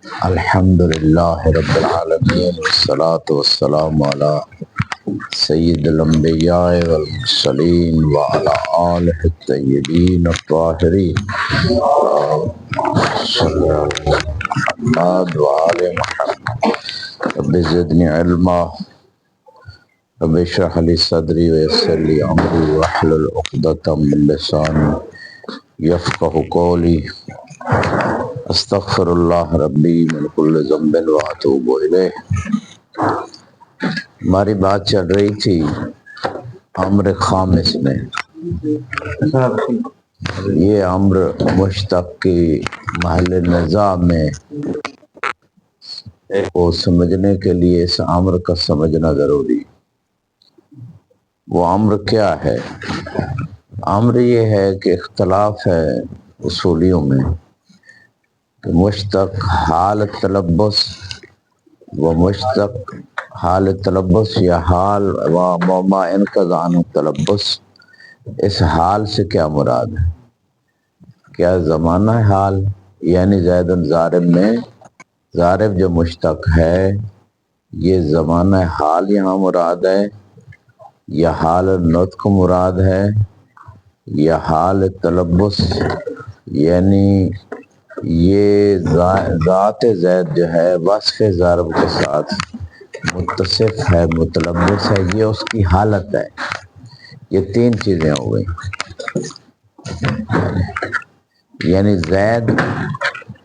الحمد للہ رب العالمین والصلاة والسلام علی سید الانبیاء والمرسلین وعلی آلہ الطیبین الطاہرین صلی اللہ علی محمد وآل محمد رب زدنی علما رب اشرح لی صدری ویسر لی امری واحلل عقدۃ من لسانی یفقہوا قولی استغفر اللہ ربی من کل ذنب واتوب الیہ۔ ہماری بات چل رہی تھی امر خامس میں۔ یہ امر مشتق کی محل نزاع میں کو سمجھنے کے لیے اس امر کا سمجھنا ضروری۔ وہ امر کیا ہے؟ امر یہ ہے کہ اختلاف ہے اصولیوں میں کہ مشتق حال تلبس و مشتق حال تلبس یا حال و ما انقضاء عنہ تلبس، اس حال سے کیا مراد ہے؟ کیا زمانہ حال یعنی زید ضارب میں ضارب جو مشتق ہے یہ زمانہ حال یہاں مراد ہے یا حال نطق مراد ہے یا حال تلبس یعنی یہ ذات زید جو ہے وصف ضارب کے ساتھ متصف ہے متلبس ہے، یہ اس کی حالت ہے۔ یہ تین چیزیں ہو گئی، یعنی زید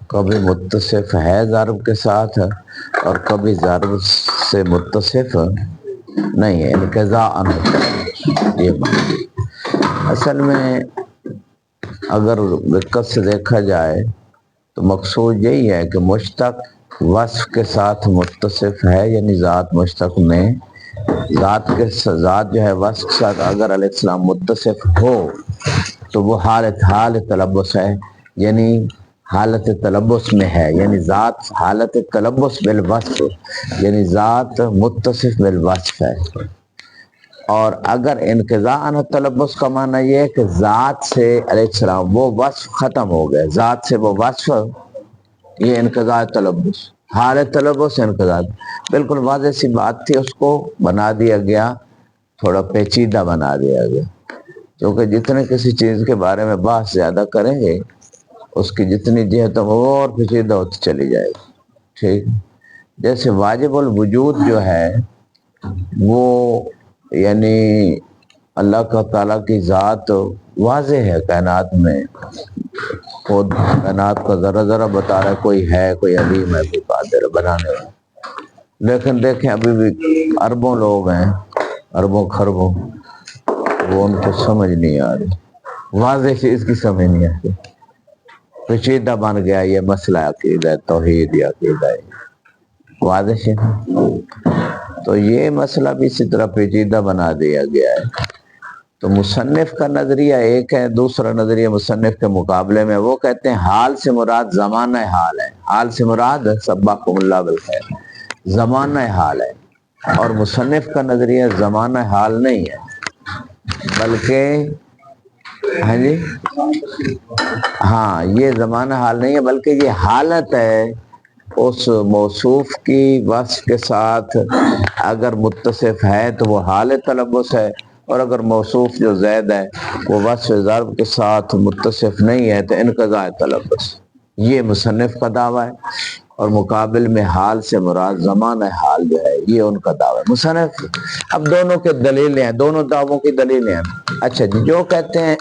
کبھی متصف ہے ضارب کے ساتھ اور کبھی ضارب سے متصف نہیں ہے، انقضاء عنہ۔ یہ معنی اصل میں اگر دقت سے دیکھا جائے تو مقصود یہی ہے کہ مشتق وصف کے ساتھ متصف ہے، یعنی ذات مشتق میں ذات جو ہے وصف کے ساتھ اگر علیہ السلام متصف ہو تو وہ حال تلبس ہے، یعنی حالت تلبس میں ہے، یعنی ذات حالت تلبس بالوصف، یعنی ذات متصف بالوصف ہے۔ اور اگر انقضاء عنہ تلبس کا معنی یہ ہے کہ ذات سے علیہ السلام وہ وصف ختم ہو گئے، ذات سے وہ وصف، یہ انقضاء تلبس، حال تلبس انقضاء۔ بالکل واضح سی بات تھی، اس کو بنا دیا گیا، تھوڑا پیچیدہ بنا دیا گیا، کیونکہ جتنے کسی چیز کے بارے میں بحث زیادہ کریں گے اس کی جتنی جہت وہ اور پیچیدہ ہوتی چلی جائے گی۔ ٹھیک، جیسے واجب الوجود جو ہے وہ یعنی اللہ کا تعالیٰ کی ذات واضح ہے کائنات میں، خود کائنات کا ذرا ذرا بتا رہا ہے کوئی ہے، کوئی علیم ہے، کوئی قادر ہے بنانے والا۔ لیکن دیکھیں ابھی بھی اربوں لوگ ہیں، اربوں خربوں، وہ ان کو سمجھ نہیں آ رہی، واضح چیز کی سمجھ نہیں آتی، پیچیدہ بن گیا یہ مسئلہ عقیدہ توحید یا عقیدہ واضح ہے۔ تو یہ مسئلہ بھی اسی طرح پیچیدہ بنا دیا گیا ہے۔ تو مصنف کا نظریہ ایک ہے، دوسرا نظریہ مصنف کے مقابلے میں وہ کہتے ہیں حال سے مراد زمانہ حال ہے، حال سے مراد سبقکم اللہ بالخیر زمانہ حال ہے، اور مصنف کا نظریہ زمانہ حال نہیں ہے بلکہ ہاں یہ زمانہ حال نہیں ہے بلکہ یہ حالت ہے اس موصوف کی وصف کے ساتھ، اگر متصف ہے تو وہ حال تلبس ہے، اور اگر موصوف جو زید ہے وہ وصف ضرب کے ساتھ متصف نہیں ہے تو انقضاء تلبس۔ یہ مصنف کا دعویٰ ہے، اور مقابل میں حال سے مراد زمانہ حال جو ہے یہ ان کا دعویٰ ہے مصنف۔ اب دونوں کے دلیلیں ہیں، دونوں دعووں کی دلیلیں ہیں۔ اچھا جی، جو کہتے ہیں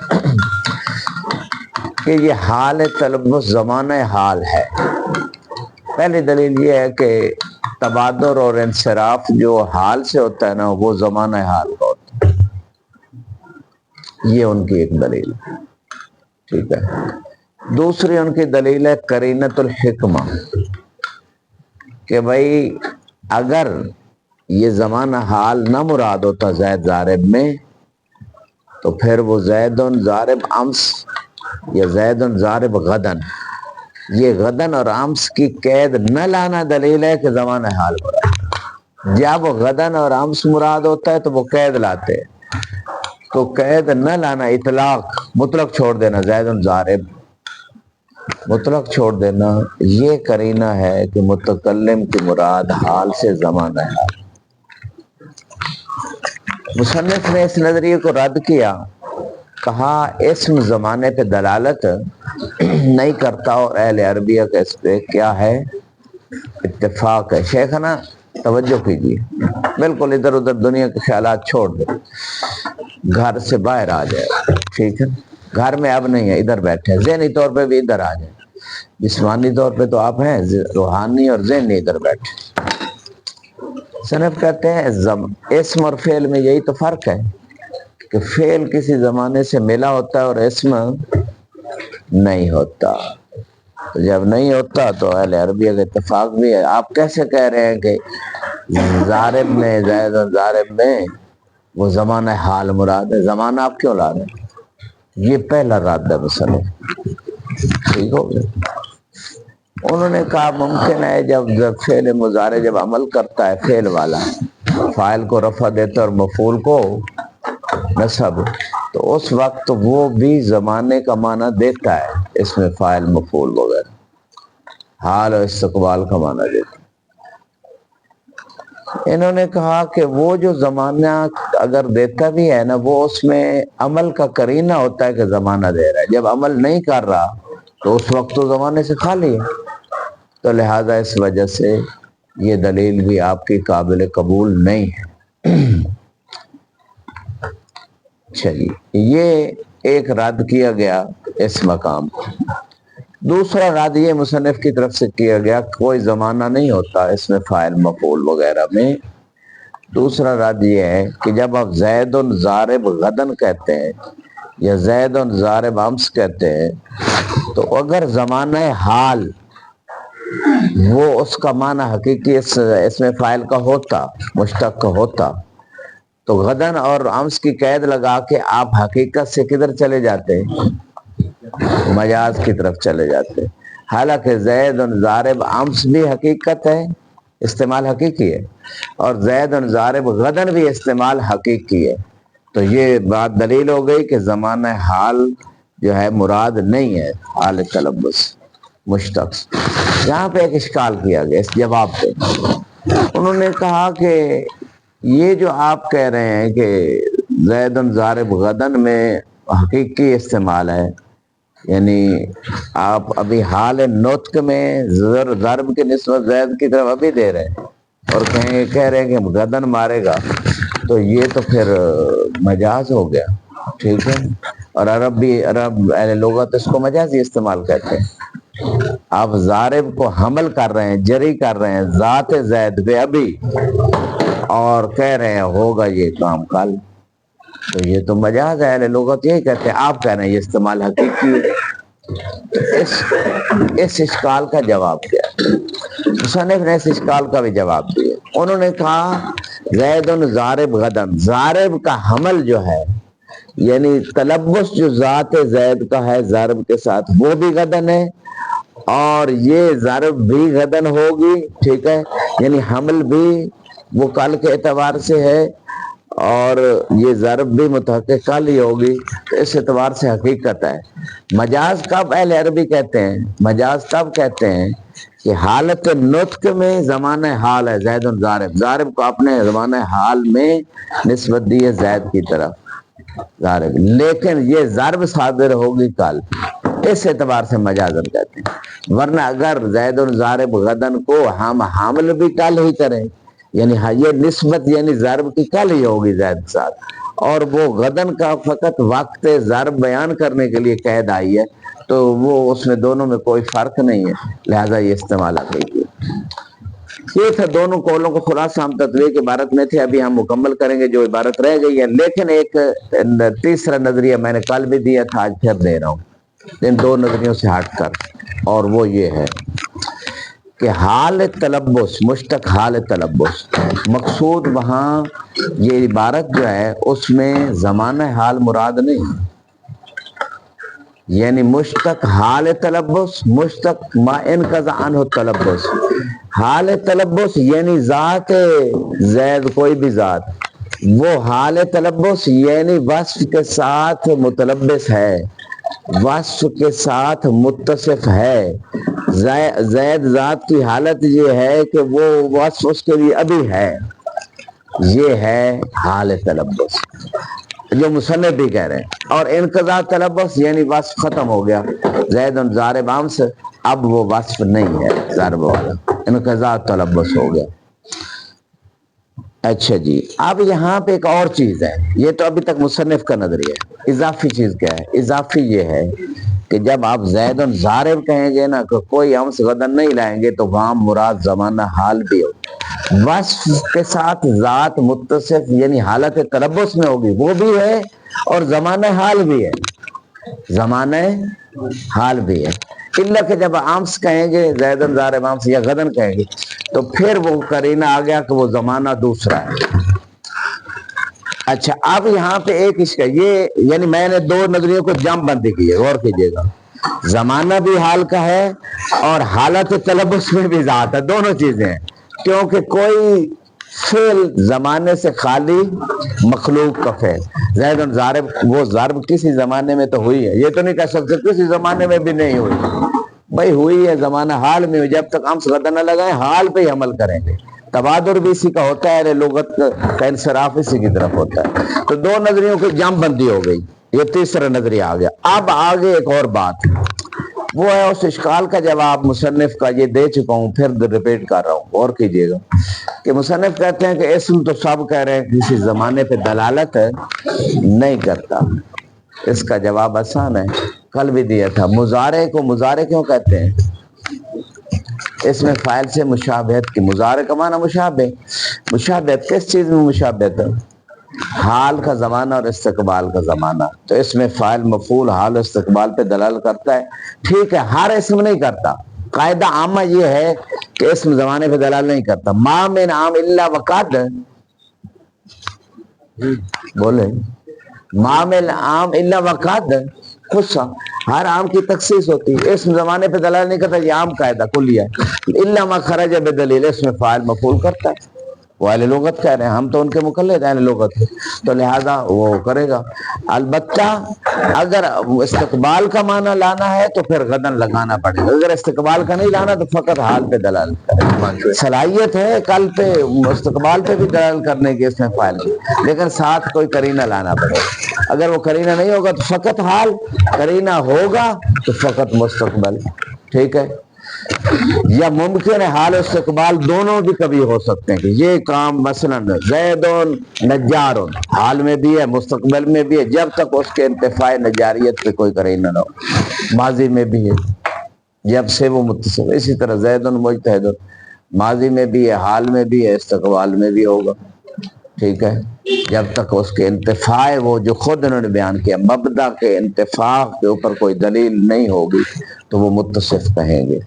کہ یہ حال تلبس زمانہ حال ہے، پہلی دلیل یہ ہے کہ تبادر اور انصراف جو حال سے ہوتا ہے نا وہ زمانہ حال کا ہوتا ہے، یہ ان کی ایک دلیل ہے۔ ٹھیک ہے، دوسری ان کی دلیل ہے قرینۃ الحکمہ، کہ بھائی اگر یہ زمانہ حال نہ مراد ہوتا زید ضارب میں تو پھر وہ زید ضارب امس یا زید ضارب غدن، یہ غدن اور امس کی قید نہ لانا دلیل ہے کہ زمانہ حال مراد۔ جب وہ غدن اور امس مراد ہوتا ہے تو وہ قید لاتے ہیں، تو قید نہ لانا اطلاق مطلق چھوڑ دینا زید ضارب مطلق چھوڑ دینا یہ قرینہ ہے کہ متکلم کی مراد حال سے زمانہ ہے. مصنف نے اس نظریے کو رد کیا، کہا اسم زمانے پہ دلالت نہیں کرتا اور اہل عربیہ کا اس پہ کیا ہے، اتفاق ہے. شیخنا توجہ کیجیے، بالکل ادھر ادھر دنیا کے خیالات چھوڑ دیں، گھر سے باہر آ جائے. ٹھیک ہے، گھر میں اب نہیں ہے، ادھر بیٹھے، ذہنی طور پہ بھی ادھر آ جائیں. جسمانی طور پہ تو آپ ہیں، روحانی اور ذہنی ادھر بیٹھے. صنف کہتے ہیں اسم اور فعل میں یہی تو فرق ہے کہ فعل کسی زمانے سے ملا ہوتا ہے اور اسم نہیں ہوتا. تو جب نہیں ہوتا تو اہل عربیہ کا اتفاق بھی ہے. آپ کیسے کہہ رہے ہیں کہ ضارب میں زید اور ضارب میں وہ زمانہ حال مراد ہے؟ زمانہ آپ کیوں لا رہے ہیں؟ یہ پہلا رد ہے مصنف. ٹھیک ہو گیا. انہوں نے کہا ممکن ہے جب فعل مضارع جب عمل کرتا ہے فعل والا، فاعل کو رفع دیتا اور مفعول کو نصب، تو اس وقت وہ بھی زمانے کا معنی دیتا ہے، اس میں فاعل مفعول وغیرہ، حال اور استقبال کا معنی دیتا ہے. انہوں نے کہا کہ وہ جو زمانہ اگر دیتا بھی ہے نا، وہ اس میں عمل کا قرینہ ہوتا ہے کہ زمانہ دے رہا ہے. جب عمل نہیں کر رہا تو اس وقت تو زمانے سے خالی ہے. تو لہذا اس وجہ سے یہ دلیل بھی آپ کی قابل قبول نہیں ہے. چلیے، یہ ایک رد کیا گیا اس مقام کو. دوسرا رد یہ مصنف کی طرف سے کیا گیا کوئی زمانہ نہیں ہوتا اس میں فاعل مفعول وغیرہ میں. دوسرا رد یہ ہے کہ جب آپ زید ضارب غدن کہتے ہیں یا زید ضارب امس کہتے ہیں، تو اگر زمانہ حال وہ اس کا معنی حقیقی اس میں فاعل کا ہوتا، مشتق کا ہوتا، تو غدن اور امس کی قید لگا کے آپ حقیقت سے کدھر چلے جاتے؟ مجاز کی طرف چلے جاتے. حالانکہ زید ضارب امس بھی حقیقت ہے، استعمال حقیقی ہے، اور زید ضارب غدن بھی استعمال حقیقی ہے. تو یہ بات دلیل ہو گئی کہ زمانہ حال جو ہے مراد نہیں ہے، حال تلبس مشتق. یہاں پہ ایک اشکال کیا گیا اس جواب پہ. انہوں نے کہا کہ یہ جو آپ کہہ رہے ہیں کہ زید ضارب غدن میں حقیقی استعمال ہے، یعنی آپ ابھی حال نطق میں ضرب کی نسبت زید کی طرف ابھی دے رہے ہیں اور کہہ رہے ہیں کہ غدن مارے گا، تو یہ تو پھر مجاز ہو گیا. ٹھیک ہے، اور عرب اہل لغت اس کو مجازی استعمال کہتے ہیں. آپ ضارب کو حمل کر رہے ہیں، جری کر رہے ہیں ذات زید پہ ابھی، اور کہہ رہے ہیں ہوگا یہ کام کل، تو یہ تو مجاز ہے. اہل لغت یہی کہتے ہیں، آپ کہہ رہے ہیں یہ استعمال حقیقی ہے. اس اشکال کا جواب کیا؟ مصنف نے اس اشکال کا بھی جواب دیا. انہوں نے کہا زید ضارب غدن، ضارب کا حمل جو ہے یعنی تلبس جو ذات زید کا ہے ضارب کے ساتھ، وہ بھی غدن ہے اور یہ ضرب بھی غدن ہوگی. ٹھیک ہے، یعنی حمل بھی وہ کل کے اعتبار سے ہے اور یہ ضرب بھی متحقق کل ہی ہوگی. اس اعتبار سے حقیقت ہے. مجاز کب اہل عربی کہتے ہیں؟ مجاز تب کہتے ہیں کہ حالت نطق میں زمانہ حال ہے زید ضارب، ضارب کو اپنے زمانہ حال میں نسبت دی ہے زید کی طرف ضارب، لیکن یہ ضرب صادر ہوگی کل، اس اعتبار سے مجازن کہتے ہیں. ورنہ اگر زید ضارب غدن کو ہم حامل بھی کل ہی کریں، یعنی یہ نسبت یعنی ضرب کی کل ہی ہوگی زید کے ساتھ، اور وہ غدن کا فقط وقت ضرب بیان کرنے کے لیے قید آئی ہے، تو وہ اس میں دونوں میں کوئی فرق نہیں ہے، لہذا یہ استعمال حقیقی. یہ تھا دونوں قولوں کو خلاصہ ہم تطبیق کی عبارت میں تھے، ابھی ہم مکمل کریں گے جو عبارت رہ گئی ہے. لیکن ایک تیسرا نظریہ میں نے کل بھی دیا تھا، آج پھر دے رہا ہوں ان دو نظریوں سے ہٹ کر، اور وہ یہ ہے کہ حال تلبس مشتق حال تلبس مقصود وہاں یہ عبارت جو ہے اس میں زمانہ حال مراد نہیں، یعنی مشتق حال تلبس مشتق ما انقضى عنہ تلبس. حال تلبس یعنی ذات زید کوئی بھی ذات، وہ حال تلبس یعنی وصف کے ساتھ متلبس ہے، وصف کے ساتھ متصف ہے. زید ذات کی حالت یہ ہے کہ وہ وصف اس کے لیے ابھی ہے. یہ ہے حال تلبس جو مصنف بھی کہہ رہے ہیں. اور انقضاء تلبس یعنی وصف ختم ہو گیا. زید ضارب امس اب وہ وصف نہیں ہے ضرب والا, انقضاء تلبس ہو گیا. اچھا جی, اب یہاں پہ ایک اور چیز ہے. یہ تو ابھی تک مصنف کا نظریہ ہے. اضافی چیز کیا ہے؟ اضافی یہ ہے کہ جب آپ زید ضارب کہیں گے نا کہ کوئی امس غدن نہیں لائیں گے تو وہاں مراد زمانہ حال بھی ہو. وصف کے ساتھ ذات متصف یعنی حالت تلبس میں ہوگی وہ بھی ہے, اور زمانہ حال بھی ہے. زمانہ حال بھی ہے. اللہ کہ جب آمس کہیں گے زیدن ضارب آمس یا غدن کہیں گے تو پھر وہ قرینہ آ گیا کہ وہ زمانہ دوسرا ہے. اچھا, اب یہاں پہ ایک اس کا یہ یعنی میں نے دو نظریوں کو جم بندی کی ہے, غور کیجئے گا. زمانہ بھی حال کا ہے اور حالت تلبس میں بھی ذات ہے, دونوں چیزیں ہیں. کیونکہ کوئی فعل زمانے سے خالی مخلوق کا فعل, زید ضارب وہ ضرب کسی زمانے میں تو ہوئی ہے, یہ تو نہیں کہہ سکتے کسی زمانے میں بھی نہیں ہوئی. بھائی ہوئی ہے, زمانہ حال میں ہوئی. جب تک ہم غدہ نہ لگائیں حال پہ ہی عمل کریں گے. تبادر بھی اسی کا ہوتا ہے, لغت کا انصراف اسی کی طرف ہوتا ہے. تو دو نظریوں کی جم بندی ہو گئی, یہ تیسرا نظریہ آ گیا. اب آگے ایک اور بات وہ ہے, اس اشکال کا جواب مصنف کا یہ دے چکا ہوں, پھر ریپیٹ کر رہا ہوں, غور کیجئے گا. کہ مصنف کہتے ہیں کہ اسم تو سب کہہ رہے ہیں کسی زمانے پہ دلالت نہیں کرتا. اس کا جواب آسان ہے, کل بھی دیا تھا. مضارع کو مضارع کیوں کہتے ہیں؟ اس میں فاعل سے مشابہت کی. مضارع کا معنی مشابہ. مشابہت کس چیز میں مشابہت ہے؟ حال کا زمانہ اور استقبال کا زمانہ. تو اس میں فاعل مفعول حال استقبال پہ دلال کرتا ہے. ٹھیک ہے, ہر اسم نہیں کرتا. قاعدہ عامہ یہ ہے کہ اسم زمانے پہ دلال نہیں کرتا. ما من عام الا وقد, بولے ما من عام الا وقد, خصا ہر عام کی تخصیص ہوتی ہے, اسم زمانے پہ دلال نہیں کرتا. یہ عام قاعدہ کلیہ ہے. الا ما خرج بدلیل, اس میں فاعل مفعول کرتا ہے. وہ اہل لغت کہہ رہے ہیں, ہم تو ان کے مقلد اہل لغت, تو لہذا وہ کرے گا. البتہ اگر استقبال کا معنی لانا ہے تو پھر غدن لگانا پڑے گا. اگر استقبال کا نہیں لانا تو فقط حال پہ دلال کرے. صلاحیت ہے کل پہ استقبال پہ بھی دلال کرنے کی اس میں فاعل, لیکن ساتھ کوئی قرینہ لانا پڑے گا. اگر وہ قرینہ نہیں ہوگا تو فقط حال, قرینہ ہوگا تو فقط مستقبل. ٹھیک ہے, یا ممکن ہے حال استقبال دونوں بھی کبھی ہو سکتے ہیں. کہ یہ کام مثلا زیدون نجارون حال میں بھی ہے مستقبل میں بھی ہے, جب تک اس کے انتفاع نجاریت پہ کوئی قرینہ نہ ہو. ماضی میں بھی ہے جب سے وہ متصل. اسی طرح زیدون مجتہدون ماضی میں بھی ہے, حال میں بھی ہے, استقبال میں بھی ہوگا. ٹھیک ہے, جب تک اس کے انتفاع وہ جو خود انہوں نے بیان کیا مبدا کے انتفاع کے اوپر کوئی دلیل نہیں ہوگی تو وہ متصف کہیں گے.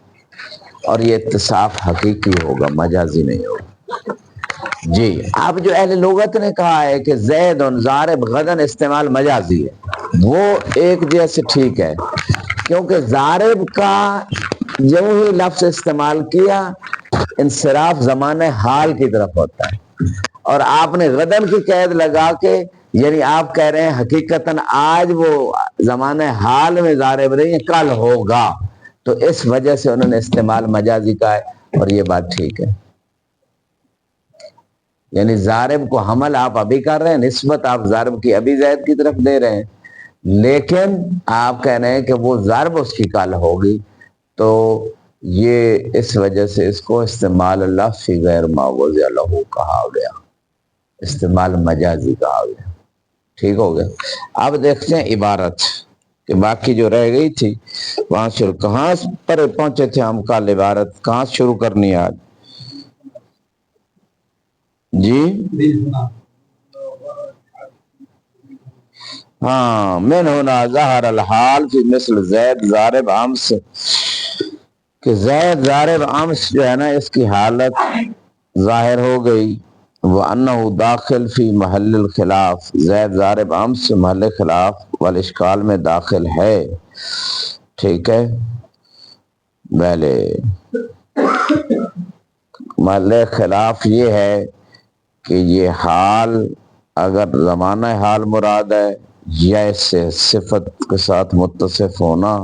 اور یہ اتصاف حقیقی ہوگا, مجازی نہیں ہوگا. جی, اب جو اہل لغت نے کہا ہے کہ زید ضارب غدن استعمال مجازی ہے, وہ ایک جیسے ٹھیک ہے, کیونکہ ضارب کا جو ہی لفظ استعمال کیا انصراف زمانہ حال کی طرف ہوتا ہے. اور آپ نے غدن کی قید لگا کے یعنی آپ کہہ رہے ہیں حقیقتاً آج وہ زمانہ حال میں ضارب نہیں ہے, کل ہوگا. تو اس وجہ سے انہوں نے استعمال مجازی کا ہے, اور یہ بات ٹھیک ہے. یعنی ضارب کو حمل آپ ابھی کر رہے ہیں, نسبت آپ ضارب کی ابھی زید کی طرف دے رہے ہیں, لیکن آپ کہہ رہے ہیں کہ وہ ضرب اس کی کل ہوگی. تو یہ اس وجہ سے اس کو استعمال لفظی غیر ما وضع لہ کہا گیا, استعمال مجازی کہا گیا. ٹھیک ہو گیا. اب دیکھتے ہیں عبارت کہ باقی جو رہ گئی تھی وہاں شروع, کہاں پر پہنچے تھے ہم کل؟ عبارت کہاں شروع کرنی ہے آج؟ جی ہاں, من ہونا ظہر الحال فی مثل زید ضارب امس, کہ زید ضارب امس جو ہے نا اس کی حالت ظاہر ہو گئی. وَأَنَّهُ داخل فی محل الخلاف, زید ضارب امس محل خلاف والاشکال میں داخل ہے. ٹھیک ہے, پہلے محل خلاف یہ ہے کہ یہ حال اگر زمانہ حال مراد ہے یا اس سے صفت کے ساتھ متصف ہونا،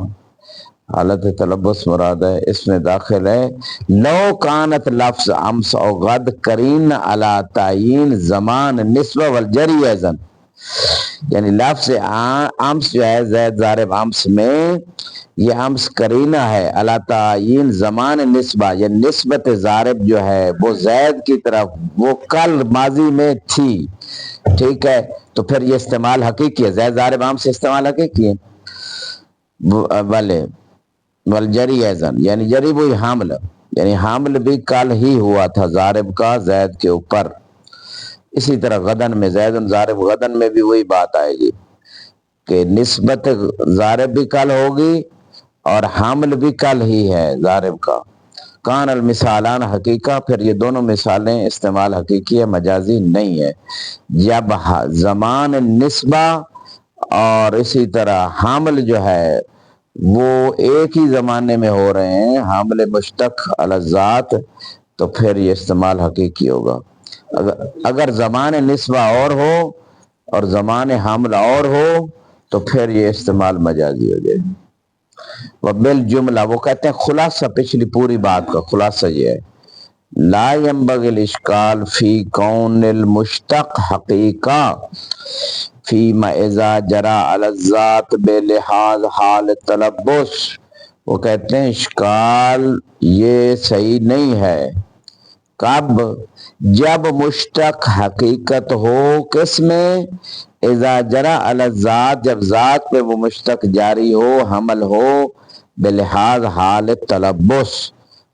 حالت تلبس مراد ہے، اس میں داخل ہے لو کانت لفظ امس او غد کرین علی تعین زمان نسبہ والجری ایزن، یعنی لفظ امس جو ہے زید ضارب امس میں یہ امس کرینہ ہے علی تعین زمان نسبہ، یہ نسبت ضارب جو ہے وہ زید کی طرف وہ کل ماضی میں تھی، ٹھیک ہے، تو پھر یہ استعمال حقیقی ہے، زید ضارب امس استعمال حقیقی ہے بلے والجری ایزن، یعنی جری وہی حامل، یعنی حامل بھی کل ہی ہوا تھا ضارب کا زید کے اوپر، اسی طرح غدن میں زید ضارب غدن میں بھی وہی بات آئے گی کہ نسبت ضارب بھی کل ہوگی اور حامل بھی کل ہی ہے ضارب کا، کان المثالان حقیقہ، پھر یہ دونوں مثالیں استعمال حقیقی ہے، مجازی نہیں ہے، جب زمان نسبہ اور اسی طرح حامل جو ہے وہ ایک ہی زمانے میں ہو رہے ہیں، حامل مشتق علی الذات، تو پھر یہ استعمال حقیقی ہوگا، اگر زمان نسبہ اور ہو اور زمان حمل اور ہو تو پھر یہ استعمال مجازی ہو جائے۔ وبالجملہ، وہ کہتے ہیں خلاصہ پچھلی پوری بات کا خلاصہ یہ ہے، لا ينبغي الاشکال فی کون المشتق حقیقہ فیما اذا جرى علی الذات بلحاظ حال تلبس، وہ کہتے ہیں اشکال یہ صحیح نہیں ہے، کب؟ جب مشتق حقیقت ہو کس میں؟ اذا جرى علی الذات، جب ذات پہ وہ مشتق جاری ہو، حمل ہو، بلحاظ حال تلبس،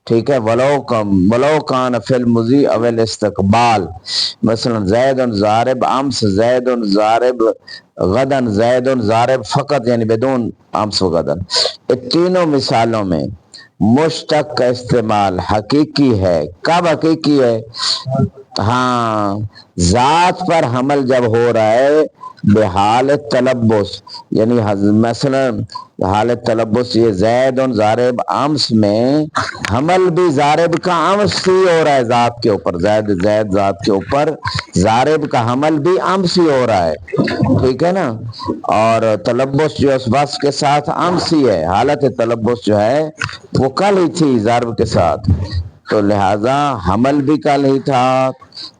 ٹھیک ہے، ولو کان فی المضی او الاستقبال، مثلا زید ضارب امس، زید ضارب غدن، زید ضارب فقط یعنی بدون امس و غدن، ان تینوں مثالوں میں مشتق کا استعمال حقیقی ہے، کب حقیقی ہے؟ ہاں، ذات پر حمل جب ہو رہا ہے بحال تلبس، یعنی مثلا حالت تلبس یہ زید ضارب امس میں حمل بھی ضارب کا امس ہی ہو رہا ہے ذات کے اوپر، زید ذات کے اوپر ضارب کا حمل بھی امس ہی ہو رہا ہے، ٹھیک ہے نا، اور تلبس جو اس وصف کے ساتھ امس ہی ہے، حالت تلبس جو ہے وہ کل ہی تھی ضرب کے ساتھ، تو لہذا حمل بھی کل ہی تھا،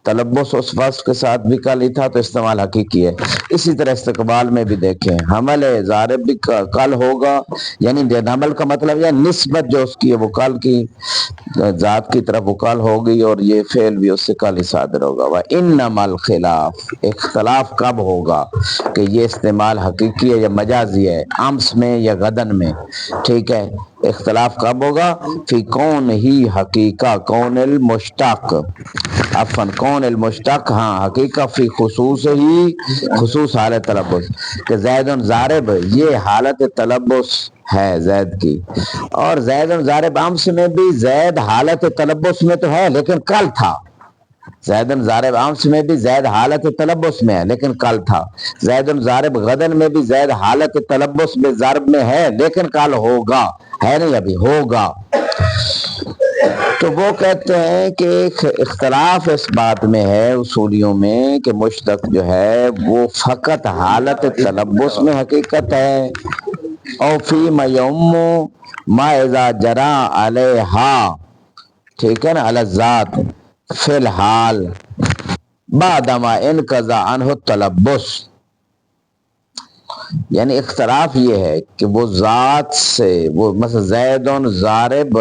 تلبس اس وصف کے ساتھ بھی کل ہی تھا، تو استعمال حقیقی ہے۔ اسی طرح استقبال میں بھی دیکھیں، حمل ضارب بھی کل ہوگا، یعنی حمل کا مطلب یہ نسبت جو اس کی ہے وہ کل کی ذات کی طرف وہ کل ہوگی، اور یہ فعل بھی اس سے کل ہی صادر ہوگا۔ وَإِنَّمَا الْخِلَافُ، اختلاف کب ہوگا کہ یہ استعمال حقیقی ہے یا مجازی ہے، امس میں یا غدن میں، ٹھیک ہے، اختلاف کب ہوگا؟ فی کون ہی حقیقہ، کون المشتق، عفواً کون المشتق، ہاں حقیقہ، فی خصوص ہی، خصوص حالت تلبس، کہ زید ضارب یہ حالت تلبس ہے زید کی، اور زید ضارب امس میں بھی زید حالت تلبس میں تو ہے لیکن کل تھا، زید ضارب امس میں بھی زید حالت تلبس میں ہے لیکن کل تھا، زید ضارب غدن میں بھی زید حالت تلبس میں ضرب میں ہے لیکن کل ہوگا، ہے نہیں ابھی، ہوگا۔ تو وہ کہتے ہیں کہ اختلاف اس بات میں ہے اصولیوں میں کہ مشتق جو ہے وہ فقط حالت تلبس میں حقیقت ہے، او فی میوم ما اذا جرا علیہا، ٹھیک ہے نا، علی الذات فی الحال بعدما انقضا عنہ التلبس، یعنی اختلاف یہ ہے کہ وہ ذات سے وہ مثلا زید ضارب،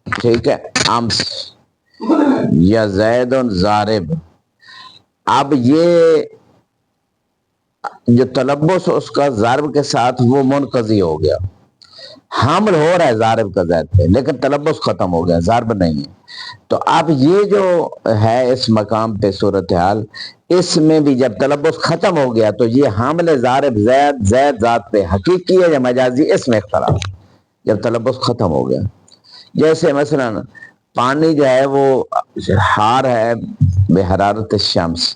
ٹھیک ہے، امس یا زید ضارب، اب یہ جو تلبس اس کا ضرب کے ساتھ وہ منقضی ہو گیا، حمل ہو رہا ہے ضارب کا زید پہ لیکن تلبس ختم ہو گیا، ضرب نہیں ہے، تو اب یہ جو ہے اس مقام پہ صورتحال، اس میں بھی جب تلبس ختم ہو گیا تو یہ حامل ضارب زید ذات پہ حقیقی ہے یا مجازی، اس میں اختلاف، جب تلبس ختم ہو گیا، جیسے مثلا پانی جو ہے وہ حار ہے بحرارت الشمس،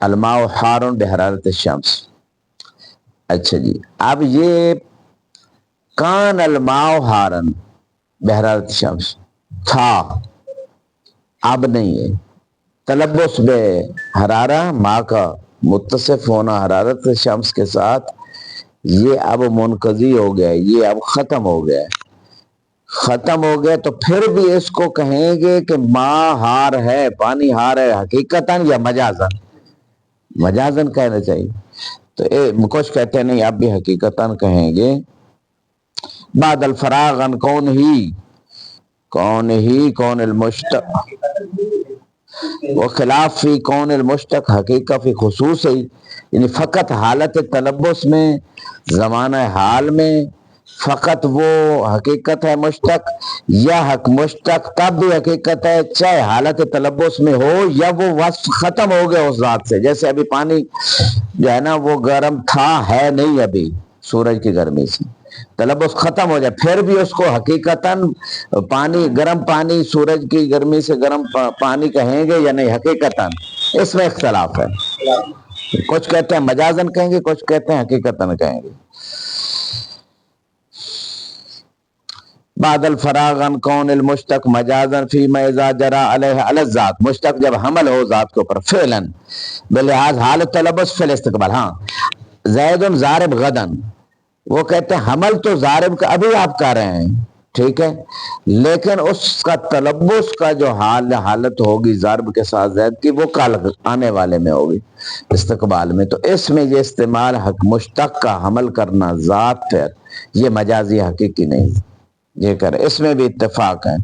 الماء حار بحرارت الشمس، اچھا جی، اب یہ کان الماء حارن بحرارت الشمس تھا، اب نہیں ہے، تلبس بے حرارہ ماں کا متصف ہونا حرارت شمس کے ساتھ، یہ اب منقضی ہو گیا، یہ اب ختم ہو گیا، ختم ہو گیا، تو پھر بھی اس کو کہیں گے کہ ماں ہار ہے، پانی ہار ہے، حقیقتاً یا مجازن؟ مجازن کہنا چاہیے، تو کچھ کہتے ہیں نہیں اب بھی حقیقتاً کہیں گے۔ بعد الفراغ عن کون المشتق وخلاف فی کون المشتق حقیقت فی خصوص ہی، یعنی فقط حالت تلبس میں، زمانہ حال میں فقط وہ حقیقت ہے مشتق، یا حق مشتق تب بھی حقیقت ہے چاہے حالت تلبس میں ہو یا وہ وصف ختم ہو گیا اس ذات سے، جیسے ابھی پانی جو ہے نا وہ گرم تھا، ہے نہیں ابھی سورج کی گرمی سے، تلبس ختم ہو جائے پھر بھی اس کو حقیقتاً پانی، گرم پانی سورج کی گرمی سے گرم پانی کہیں گے یا نہیں حقیقتاً؟ اس میں اختلاف ہے، کچھ کہتے ہیں مجازن کہیں گے، کچھ کہتے ہیں حقیقتاً کہیں گے۔ بعد الفراغ عن کون المشتق مجازن فیما اذا جرى علیہ علی الذات، مشتق جب حمل ہو ذات کے اوپر فعلاً بلحاظ حال تلبس فی الاستقبال۔ ہاں زید ضارب غدن، وہ کہتے ہیں حمل تو ضارب کا ابھی آپ کر رہے ہیں، ٹھیک ہے، لیکن اس کا تلبس کا جو حالت ہوگی ضرب کے ساتھ زید کی، وہ کل آنے والے میں ہوگی استقبال میں، تو اس میں یہ استعمال حق مشتق کا حمل کرنا ذات پر، یہ مجازی حقیقی نہیں، یہ کرے، اس میں بھی اتفاق ہے۔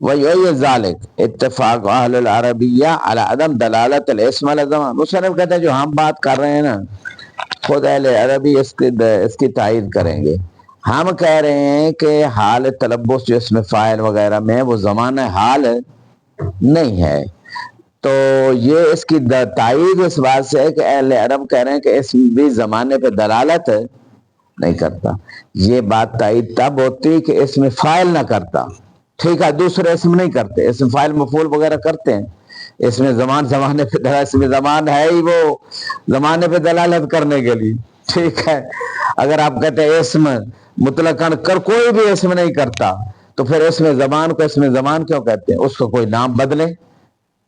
وَيُؤَيِّدُ ذَلِكَ اتفاق اہل العربیہ علی عدم دلالت الاسم علی الزمان۔ مصنف کہتے ہیں جو ہم بات کر رہے ہیں نا، خود اہل عربی اس کی تائید کریں گے۔ ہم کہہ رہے ہیں کہ حال تلبس جو اس میں فاعل وغیرہ میں وہ زمانہ حال نہیں ہے، تو یہ اس کی تائید اس بات سے ہے کہ اہل عرب کہہ رہے ہیں کہ اس بھی زمانے پہ دلالت نہیں کرتا۔ یہ بات تائید تب ہوتی کہ اس میں فاعل نہ کرتا، ٹھیک ہے، دوسرے اسم نہیں کرتے، اسم فاعل مفعول وغیرہ کرتے ہیں، اس میں زمانے پہ اس میں زمان ہے ہی وہ زمانے پہ دلالت کرنے کے لیے، ٹھیک ہے۔ اگر آپ کہتے ہیں اسم مطلقاً کوئی بھی اسم نہیں کرتا، تو پھر اس میں زمان کو اس میں زمان کیوں کہتے ہیں؟ اس کو کوئی نام بدلے،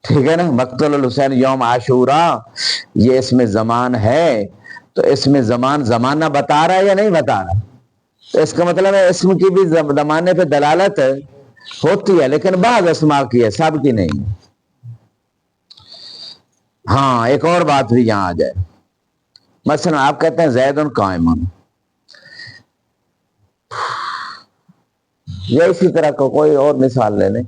ٹھیک ہے نا۔ مقتل الحسین یوم عاشورہ، یہ اس میں زمان ہے، تو اس میں زمانہ بتا رہا ہے یا نہیں بتا رہا؟ تو اس کا مطلب ہے اسم کی بھی زمانے پہ دلالت ہوتی ہے، لیکن بعض اسماء کی ہے، سب کی نہیں۔ ہاں ایک اور بات بھی یہاں آ جائے، مثلا آپ کہتے ہیں زید قائم، یا اسی طرح کا کوئی اور مثال لے لیں،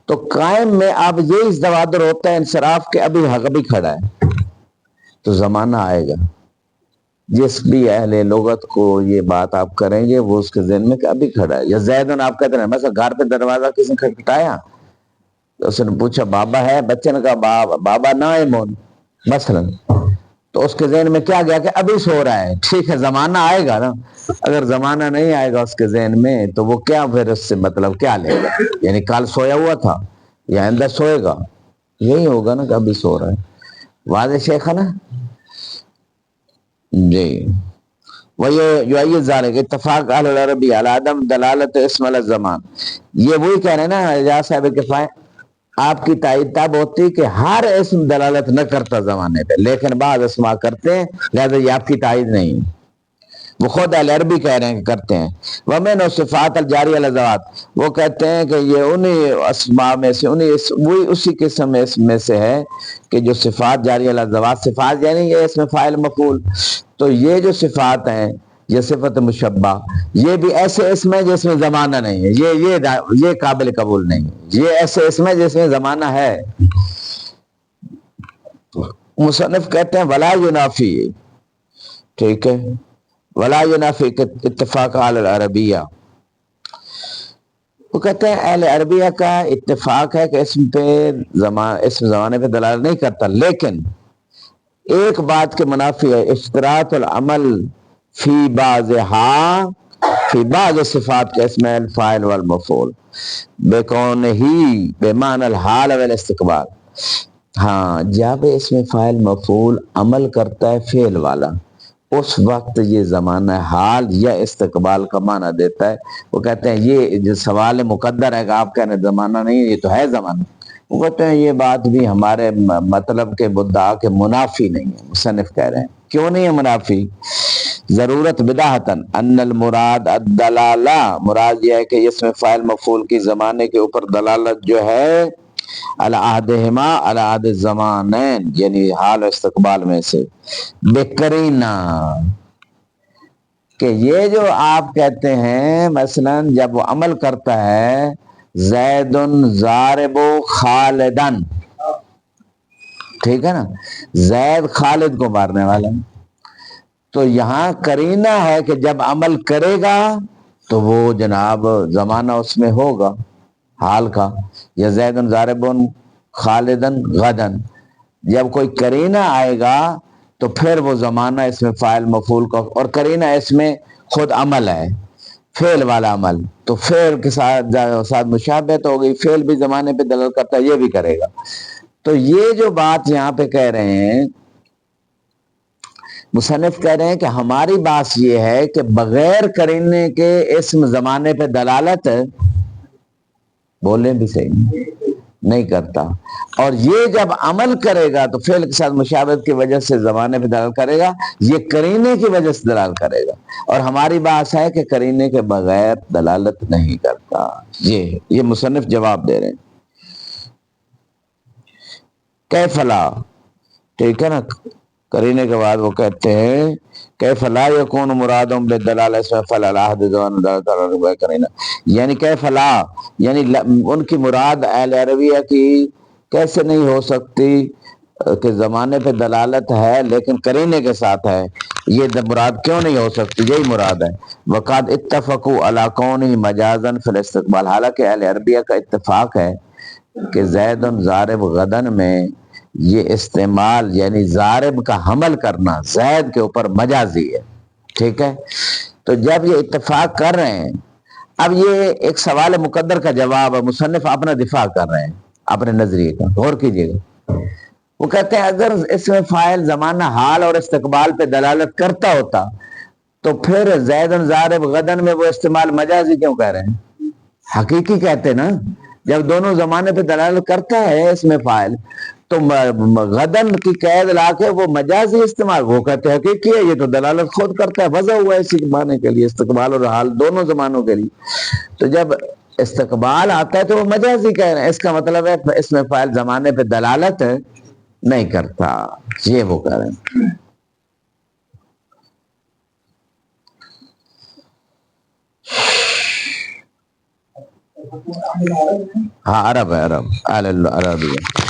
تو قائم میں اب یہ زوادر ہوتا ہے انصراف کے ابھی حق بھی کھڑا ہے، تو زمانہ آئے گا۔ جس بھی اہل لغت کو یہ بات آپ کریں گے وہ اس کے ذہن میں کہ ابھی کھڑا ہے۔ یا زیدن آپ کہتے ہیں، مثلا گھر پہ دروازہ کسی نے کھٹکھٹایا، تو اس نے پوچھا بابا ہے، بچے نے کہا بابا نائمون مثلا، تو اس کے ذہن میں کیا گیا کہ ابھی سو رہا ہے، ٹھیک ہے، زمانہ آئے گا نا۔ اگر زمانہ نہیں آئے گا اس کے ذہن میں تو وہ کیا پھر اس سے مطلب کیا لے گا؟ یعنی کل سویا ہوا تھا یا اندر سوئے گا، یہی ہوگا نا کہ ابھی سو رہا ہے۔ واضح شیخ ہے نا جی۔ وہی ذالک اتفاق اہل العربی علی عدم دلالت اسم علی الزمان، یہ وہی کہہ رہے ہیں نا اعجاز صاحب کفایہ، آپ کی تائید تب ہوتی کہ ہر اسم دلالت نہ کرتا زمانے پہ، لیکن بعض اسماء کرتے ہیں، لہذا یہ آپ کی تائید نہیں، وہ خود اہل عربی کہہ رہے ہیں کہ کرتے ہیں۔ وَمِنْ صفات الجاری علی الذوات، وہ کہتے ہیں کہ یہ انہی اسماء میں سے وہی اسی قسم میں سے ہے کہ جو صفات جاری علی الذوات، صفات یعنی یہ اس میں فاعل مفعول، تو یہ جو صفات ہیں یہ صفت مشبہ، یہ بھی ایسے اسم ہے جس میں زمانہ نہیں ہے، یہ قابل قبول نہیں، یہ ایسے اسم ہے جس میں زمانہ ہے۔ مصنف کہتے ہیں ولا ینافی، ٹھیک ہے، ولا ینافی اتفاق اہل العربیہ، وہ کہتے ہیں اہل عربیہ کا اتفاق ہے کہ اسم زمانے پہ دلالت نہیں کرتا، لیکن ایک بات کے منافی ہے، اشتراط العمل فی بعض صفات کے اسم الفاعل والمفعول بکون ہی بمعنی الحال والاستقبال۔ ہاں جب اس میں فاعل مفعول عمل کرتا ہے فعل والا، اس وقت یہ زمانہ حال یا استقبال کا معنی دیتا ہے۔ وہ کہتے ہیں یہ جو سوال مقدر ہے کہ آپ کہنے زمانہ نہیں، یہ تو ہے زمانہ، وہ کہتے ہیں یہ بات بھی ہمارے مطلب کے مدعا کے منافی نہیں ہے. مصنف کہہ رہے ہیں کیوں نہیں ہے منافی؟ ضرورت بداحتن ان المراد الدلالہ، مراد یہ ہے کہ اس میں فاعل مفعول کی زمانے کے اوپر دلالت جو ہے علی عہدہما علی عہد الزمانین، یعنی حال و استقبال میں سے، بقرینہ، کہ یہ جو آپ کہتے ہیں مثلا جب وہ عمل کرتا ہے زید ضارب خالدن، ٹھیک ہے نا، زید خالد کو مارنے والا ہے، تو یہاں قرینہ ہے کہ جب عمل کرے گا تو وہ جناب زمانہ اس میں ہوگا حال کا، یا زید ضارب خالدن غدن، جب کوئی قرینہ آئے گا تو پھر وہ زمانہ اس میں فاعل مفعول کا، اور قرینہ اس میں خود عمل ہے، فعل والا عمل، تو فعل کے ساتھ مشابہت ہو گئی، فعل بھی زمانے پہ دلالت کرتا ہے، یہ بھی کرے گا. تو یہ جو بات یہاں پہ کہہ رہے ہیں مصنف کہہ رہے ہیں کہ ہماری بات یہ ہے کہ بغیر قرینے کے اسم زمانے پہ دلالت بولیں بھی صحیح نہیں کرتا، اور یہ جب عمل کرے گا تو فعل کے ساتھ مشابہت کی وجہ سے زمانے پہ دلالت کرے گا، یہ قرینے کی وجہ سے دلالت کرے گا، اور ہماری بات ہے کہ قرینے کے بغیر دلالت نہیں کرتا. یہ مصنف جواب دے رہے ہیں. کیفلا، ٹھیک ہے نا، قرینے کے بعد وہ کہتے ہیں کیفلا یکون مرادوں بالدلالہ اسم فعل علی عہد زمان دلالت علی قرینہ، یعنی کیفلا، یعنی ان کی مراد اہل عربیہ کی کیسے نہیں ہو سکتی کہ زمانے پہ دلالت ہے لیکن قرینے کے ساتھ ہے، یہ مراد کیوں نہیں ہو سکتی؟ یہی مراد ہے. وقد اتفقوا علی کونہ مجازا فی الاستقبال، حالانکہ اہل عربیہ کا اتفاق ہے کہ زید ضارب غدن میں یہ استعمال یعنی ضارب کا حمل کرنا زید کے اوپر مجازی ہے. ٹھیک ہے، تو جب یہ اتفاق کر رہے ہیں، اب یہ ایک سوال مقدر کا جواب ہے، مصنف اپنا دفاع کر رہے ہیں اپنے نظریے کا، غور کیجئے گا. وہ کہتے ہیں اگر اس میں فاعل زمانہ حال اور استقبال پہ دلالت کرتا ہوتا تو پھر زید ضارب غدن میں وہ استعمال مجازی کیوں کہہ رہے ہیں؟ حقیقی کہتے نا، جب دونوں زمانے پہ دلالت کرتا ہے اس میں فاعل تو غدن کی قید لا کے وہ مجازی استعمال، وہ کہتے ہیں حقیقی ہے، یہ تو دلالت خود کرتا ہے، وضع ہوا ہے اسی معنی کے لیے، استقبال اور حال دونوں زمانوں کے لیے. تو جب استقبال آتا ہے تو وہ مجازی کہہ رہے ہیں، اس کا مطلب ہے اس میں فاعل زمانے پہ دلالت نہیں کرتا، یہ وہ کہہ رہے ہیں. ہاں عرب ہے، عربی ہے.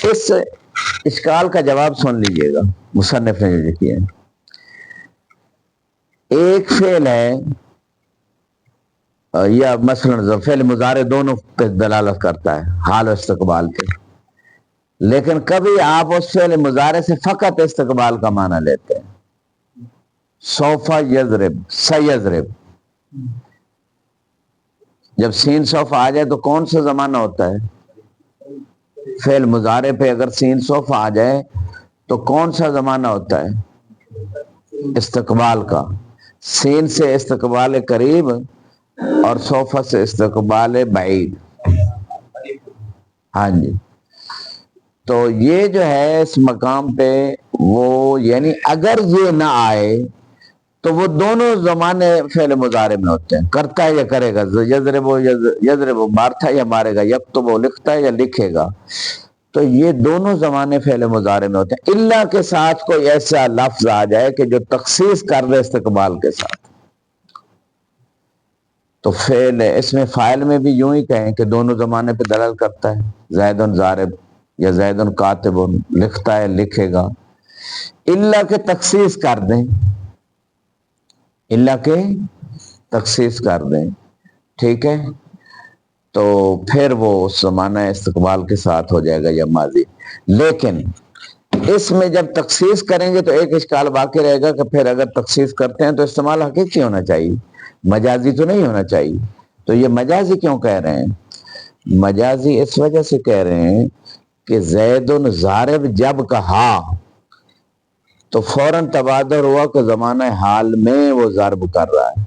اس اشکال کا جواب سن لیجئے گا مصنف نے جو کیا ہے. ایک فعل ہے یا مثلا فعل مضارع دونوں پہ دلالت کرتا ہے حال و استقبال پہ، لیکن کبھی آپ اس فعل مضارع سے فقط استقبال کا معنی لیتے ہیں. سوف یضرب، سیضرب، جب سین سوف آ جائے تو کون سا زمانہ ہوتا ہے؟ فعل مضارع پہ اگر سین سوف آ جائے تو کون سا زمانہ ہوتا ہے؟ استقبال کا. سین سے استقبال قریب اور سوفہ سے استقبال بعید. ہاں جی، تو یہ جو ہے اس مقام پہ وہ یعنی اگر یہ نہ آئے تو وہ دونوں زمانے فعل مضارع میں ہوتے ہیں، کرتا ہے یا کرے گا، یضرب مارتا ہے یا مارے گا، یکتب لکھتا ہے یا لکھے گا، تو یہ دونوں زمانے فعل مضارع میں ہوتے ہیں، الا کے ساتھ کوئی ایسا لفظ آ جائے کہ جو تخصیص کر دے استقبال کے ساتھ. تو فعل اس میں فاعل میں بھی یوں ہی کہیں کہ دونوں زمانے پہ دلالت کرتا ہے، زید ضارب یا زید کاتب، لکھتا ہے لکھے گا، الا کہ تخصیص کر دیں، الا کہ تخصیص کر دیں. ٹھیک ہے، تو پھر وہ اس زمانہ استقبال کے ساتھ ہو جائے گا یا ماضی. لیکن اس میں جب تخصیص کریں گے تو ایک اشکال باقی رہے گا کہ پھر اگر تخصیص کرتے ہیں تو استعمال حقیقی ہونا چاہیے، مجازی تو نہیں ہونا چاہیے. تو یہ مجازی کیوں کہہ رہے ہیں؟ مجازی اس وجہ سے کہہ رہے ہیں کہ زید ضارب جب کہا تو فوراً تبادر ہوا کہ زمانہ حال میں وہ ضرب کر رہا ہے،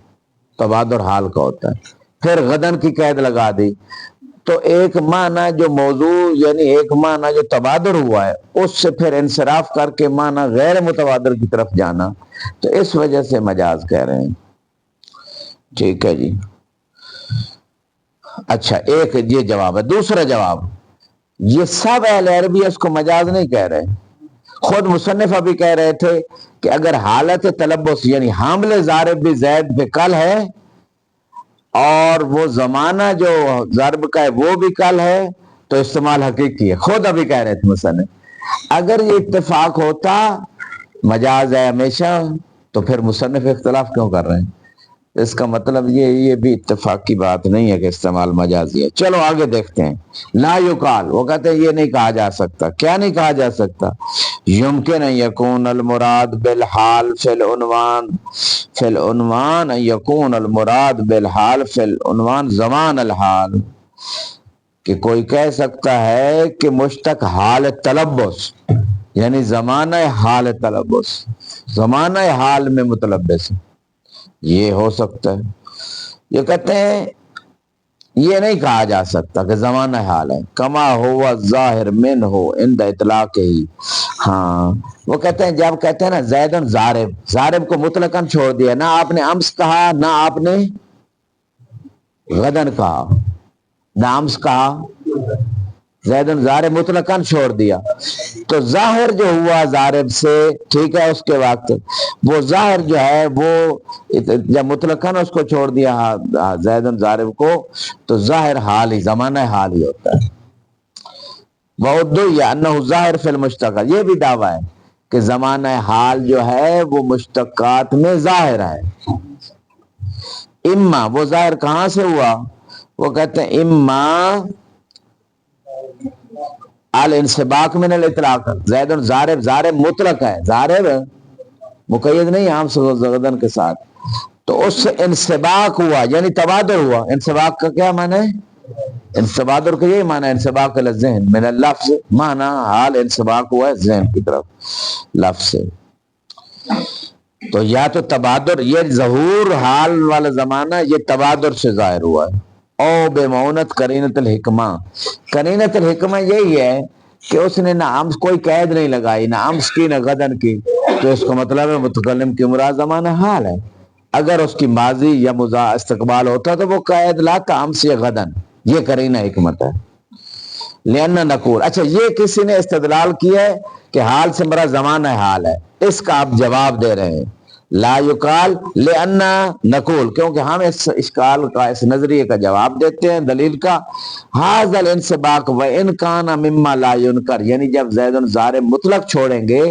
تبادر حال کا ہوتا ہے. پھر غدن کی قید لگا دی تو ایک معنی جو موضوع یعنی ایک معنی جو تبادر ہوا ہے اس سے پھر انصراف کر کے معنی غیر متبادر کی طرف جانا، تو اس وجہ سے مجاز کہہ رہے ہیں۔ ٹھیک ہے جی، اچھا ایک یہ جواب ہے۔ دوسرا جواب، یہ سب اہل عربی اس کو مجاز نہیں کہہ رہے، خود مصنف ابھی کہہ رہے تھے کہ اگر حالت تلبس یعنی حامل ضارب بھی زید پہ کل ہے اور وہ زمانہ جو ضرب کا ہے وہ بھی کل ہے تو استعمال حقیقی ہے، خود ابھی کہہ رہے تھے مصنف۔ اگر یہ اتفاق ہوتا مجاز ہے ہمیشہ تو پھر مصنف اختلاف کیوں کر رہے ہیں؟ اس کا مطلب یہ بھی اتفاق کی بات نہیں ہے کہ استعمال مجازی ہے۔ چلو آگے دیکھتے ہیں۔ لا یقال، وہ کہتے ہیں یہ نہیں کہا جا سکتا۔ کیا نہیں کہا جا سکتا؟ یمکن ان یکون المراد بالحال فی العنوان ان یکون المراد بالحال فی العنوان زمان الحال، کہ کوئی کہہ سکتا ہے کہ مشتق حال تلبس یعنی زمانہ حال تلبس، زمانہ حال میں متلبس، یہ ہو سکتا ہے۔ یہ کہتے ہیں یہ نہیں کہا جا سکتا کہ زمانہ حال ہے، کما ہوا ظاہر من ہو عند اطلاق ہی۔ ہاں وہ کہتے ہیں جب کہتے ہیں نا زیدن ضارب، ضارب کو مطلقاً چھوڑ دیا، نہ آپ نے امس کہا نہ آپ نے غدن کہا، نہ امس کہا، زیدن ضارب مطلقاً چھوڑ دیا، تو ظاہر جو ہوا ضارب سے، ٹھیک ہے، اس کے وقت وہ ظاہر جو ہے وہ جب مطلقاً اس کو چھوڑ دیا زیدن ضارب کو، تو ظاہر حال ہی زمانہ حال ہی ہوتا ہے۔ وَعُدُّیَ أَنَّهُ ظاہر فی المشتق، یہ بھی دعویٰ ہے کہ زمانہ حال جو ہے وہ مشتقات میں ظاہر ہے۔ اما، وہ ظاہر کہاں سے ہوا؟ وہ کہتے ہیں اما الانسباق من الاطلاق، زید ضارب، ضارب مطلق ہے، ضارب مقید نہیں عام غدن کے ساتھ، تو اس سے انسباق ہوا یعنی تبادر ہوا۔ انسباق کا کیا معنی ہے؟ انسبادر کا یہی معنی ہے، انسباق الذہن من اللفظ، معنی حال انسباق ہوا ہے ذہن کی طرف لفظ سے۔ تو یا تو تبادر، یہ ظہور حال والا زمانہ یہ تبادر سے ظاہر ہوا ہے، او بمعونت قرینۃ الحکمہ، قرینۃ الحکمہ یہی ہے کہ اس نے نہ امس کوئی قید نہیں لگائی، نہ امس کی نہ غدن کی، تو اس کا مطلب ہے متکلم کی مراد زمانہ حال ہے۔ اگر اس کی ماضی یا استقبال ہوتا تو وہ قید لاتا امس یا غدن، یہ قرینہ حکمت ہے۔ لأن نقول، اچھا یہ کسی نے استدلال کیا ہے کہ حال سے مراد زمانہ حال ہے، اس کا آپ جواب دے رہے ہیں لا یقال لأن نقول، کیونکہ ہم اس اشکال کا، اس نظریے کا جواب دیتے ہیں دلیل کا، ھذا الانسباق وان کان مما لا ينکر، یعنی جب زید ضارب مطلق چھوڑیں گے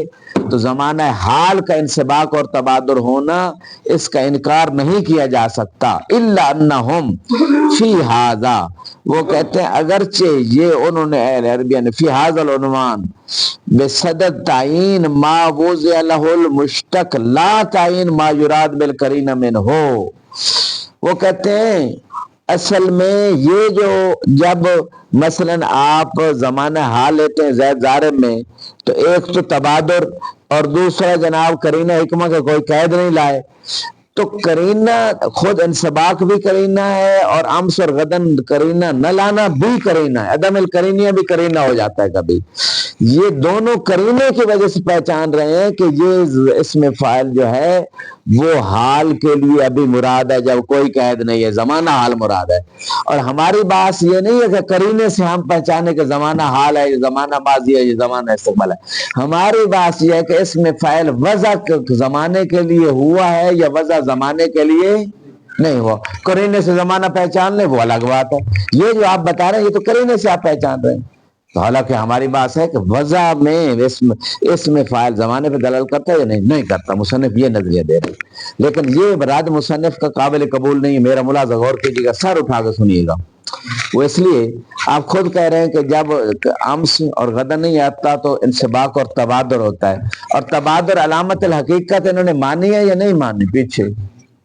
تو زمانہ حال کا انسباق اور تبادر ہونا اس کا انکار نہیں کیا جا سکتا، الا انہم فی ھذا، وہ کہتے ہیں اگرچہ یہ انہوں نے اہل عربیہ نے فی ھذا العنوان بصدد تعین ما وضع له المشتق لا تعین ما یراد بالقرینہ منہ، وہ کہتے ہیں اصل میں یہ جو جب مثلا آپ زمانہ حال لیتے ہیں زید ضارب میں، تو ایک تو تبادر اور دوسرا جناب قرینہ حکمہ کا کوئی قید نہیں لائے، تو قرینہ خود انسباق بھی قرینہ ہے اور امس اور غدن قرینہ نہ لانا بھی قرینہ ہے، عدم القرینہ بھی قرینہ ہو جاتا ہے کبھی۔ یہ دونوں قرینے کی وجہ سے پہچان رہے ہیں کہ یہ اسم فاعل جو ہے وہ حال کے لیے ابھی مراد ہے جب کوئی قید نہیں ہے، زمانہ حال مراد ہے۔ اور ہماری بات یہ نہیں ہے کہ قرینے سے ہم پہچانے کہ زمانہ حال ہے، یہ زمانہ ماضی ہے، یہ زمانہ استقبال ہے۔ ہماری بات یہ ہے کہ اسم فاعل وضع زمانے کے لیے ہوا ہے یا وضع زمانے کے لیے نہیں ہوا۔ قرینے سے زمانہ پہچان لیں وہ الگ بات ہے، یہ جو آپ بتا رہے ہیں یہ تو قرینے سے آپ پہچان رہے ہیں۔ تو حالانکہ ہماری بات ہے کہ وضع میں اسم فاعل زمانے پہ دلالت کرتا ہے یا نہیں کرتا، مصنف یہ نظریہ دے رہے ہیں، لیکن یہ رد مصنف کا قابل قبول نہیں ہے۔ میرا ملاحظہ غور کیجیے گا، سر اٹھا کے سنیے گا، وہ اس لیے آپ خود کہہ رہے ہیں کہ جب امس اور غدن نہیں آتا تو انسباق اور تبادر ہوتا ہے، اور تبادر علامت الحقیقت انہوں نے مانی ہے یا نہیں مانی پیچھے،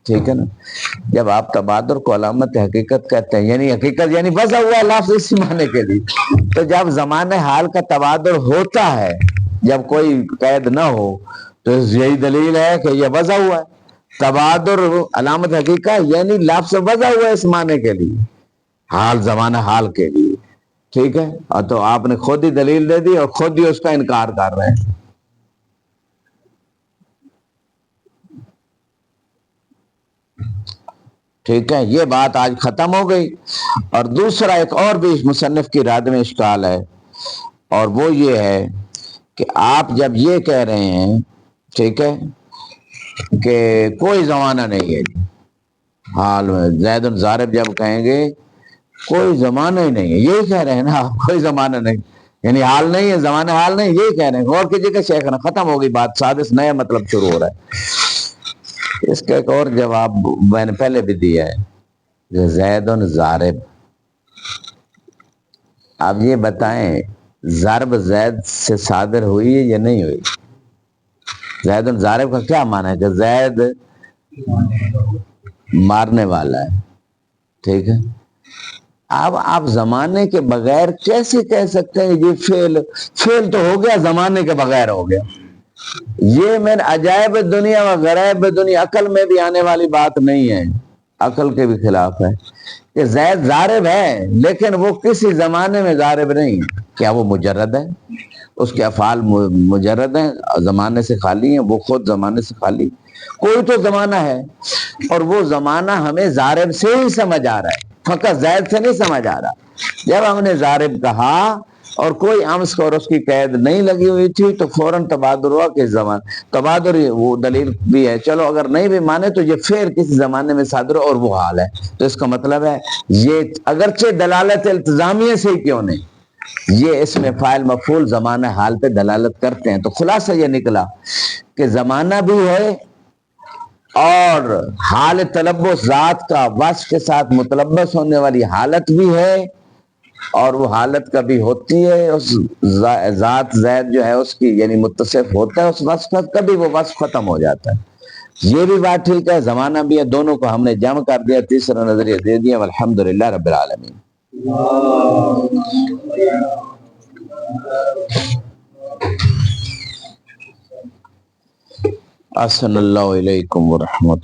ٹھیک ہے نا؟ جب آپ تبادر کو علامت حقیقت کہتے ہیں یعنی حقیقت یعنی وضع ہوا لفظ اسی معنی کے لیے، تو جب زمانہ حال کا تبادر ہوتا ہے جب کوئی قید نہ ہو تو یہی دلیل ہے کہ یہ وضع ہوا ہے۔ تبادر علامت حقیقت یعنی لفظ وضع ہوا ہے اس معنی کے لیے، حال زمانہ حال کے لیے، ٹھیک ہے؟ اور تو آپ نے خود ہی دلیل دے دی اور خود ہی اس کا انکار کر رہے ہیں۔ ٹھیک ہے، یہ بات آج ختم ہو گئی۔ اور دوسرا ایک اور بھی مصنف کی رد میں اشکال ہے، اور وہ یہ ہے کہ آپ جب یہ کہہ رہے ہیں، ٹھیک ہے، کہ کوئی زمانہ نہیں ہے حال میں، زید ضارب جب کہیں گے کوئی زمانہ ہی نہیں ہے، یہی کہہ رہے ہیں نا، کوئی زمانہ نہیں، یعنی حال نہیں ہے، زمانہ حال نہیں، یہی کہہ رہے ہیں۔ غور کیجیے کہ شیخ نا، ختم ہو گئی بات، سادس نیا مطلب شروع ہو رہا ہے۔ اس کا ایک اور جواب میں نے پہلے بھی دیا ہے کہ زید ضارب، آپ یہ بتائیں ضرب زید سے صادر ہوئی ہے یا نہیں ہوئی؟ زید ضارب کا کیا معنی ہے؟ کہ زید مارنے والا ہے، ٹھیک ہے؟ اب آپ زمانے کے بغیر کیسے کہہ سکتے ہیں یہ فعل تو ہو گیا، زمانے کے بغیر ہو گیا۔ یہ میں عجائب دنیا و غرائب دنیا، عقل میں بھی آنے والی بات نہیں ہے، عقل کے بھی خلاف ہے کہ زید ضارب ہے لیکن وہ کسی زمانے میں ضارب نہیں ہے۔ کیا وہ مجرد ہے؟ اس کے افعال مجرد ہیں، زمانے سے خالی ہیں، وہ خود زمانے سے خالی، کوئی تو زمانہ ہے، اور وہ زمانہ ہمیں ضارب سے ہی سمجھ آ رہا ہے، فقط زید سے نہیں سمجھ آ رہا۔ جب ہم نے ضارب کہا اور کوئی امس کو اور اس کی قید نہیں لگی ہوئی تھی تو فوراً تبادر ہوا کہ زمان تبادر، وہ دلیل بھی ہے، چلو اگر نہیں بھی مانے تو یہ فعل کسی زمانے میں صادر ہو اور وہ حال ہے، تو اس کا مطلب ہے یہ اگرچہ دلالت التزامیہ سے ہی کیوں نہیں، یہ اس میں فاعل مفعول زمانہ حال پہ دلالت کرتے ہیں۔ تو خلاصہ یہ نکلا کہ زمانہ بھی ہے اور حال تلبس ذات کا وصف کے ساتھ متلبس ہونے والی حالت بھی ہے، اور وہ حالت کبھی ہوتی ہے اس ذات زید جو ہے اس کی، یعنی متصف ہوتا ہے اس وصف کا، کبھی وہ وصف ختم ہو جاتا ہے۔ یہ بھی بات ٹھیک ہے، زمانہ بھی ہے، دونوں کو ہم نے جمع کر دیا، تیسرا نظریہ دے دیا، والحمدللہ رب العالمین۔ احسن اللہ علیکم ورحمۃ